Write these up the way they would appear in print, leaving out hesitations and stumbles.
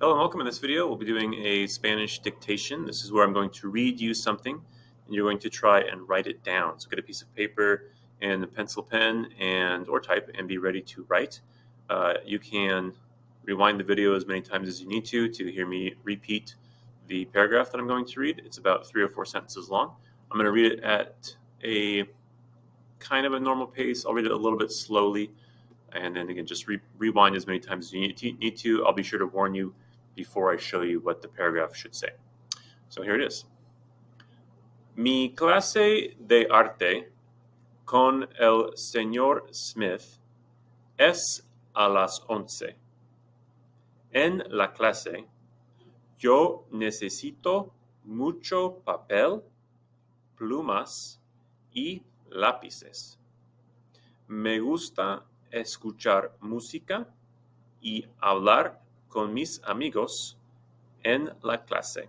Hello and welcome. In this video, we'll be doing a Spanish dictation. This is where I'm going to read you something, and you're going to try and write it down. So get a piece of paper and a pencil, pen, or type, and be ready to write. You can rewind the video as many times as you need to hear me repeat the paragraph that I'm going to read. It's about 3 or 4 sentences long. I'm going to read it at a kind of a normal pace. I'll read it a little bit slowly, and then again, just rewind as many times as you need to. I'll be sure to warn you before I show you what the paragraph should say. So here it is. Mi clase de arte con el Señor Smith es a las 11. En la clase, yo necesito mucho papel, plumas y lápices. Me gusta escuchar música y hablar con mis amigos en la clase.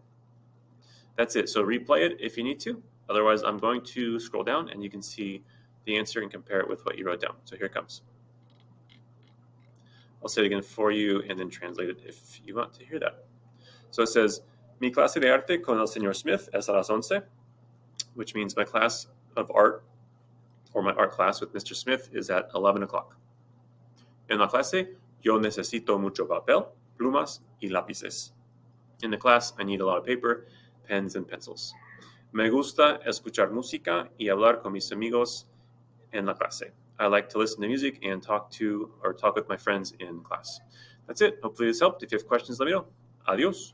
That's it. So replay it if you need to. Otherwise, I'm going to scroll down and you can see the answer and compare it with what you wrote down. So here it comes. I'll say it again for you and then translate it if you want to hear that. So it says, Mi clase de arte con el Señor Smith es a las 11, which means my class of art, or my art class with Mr. Smith, is at 11 o'clock. En la clase, yo necesito mucho papel, plumas y lápices. In the class, I need a lot of paper, pens, and pencils. Me gusta escuchar música y hablar con mis amigos en la clase. I like to listen to music and talk with my friends in class. That's it. Hopefully this helped. If you have questions, let me know. Adios.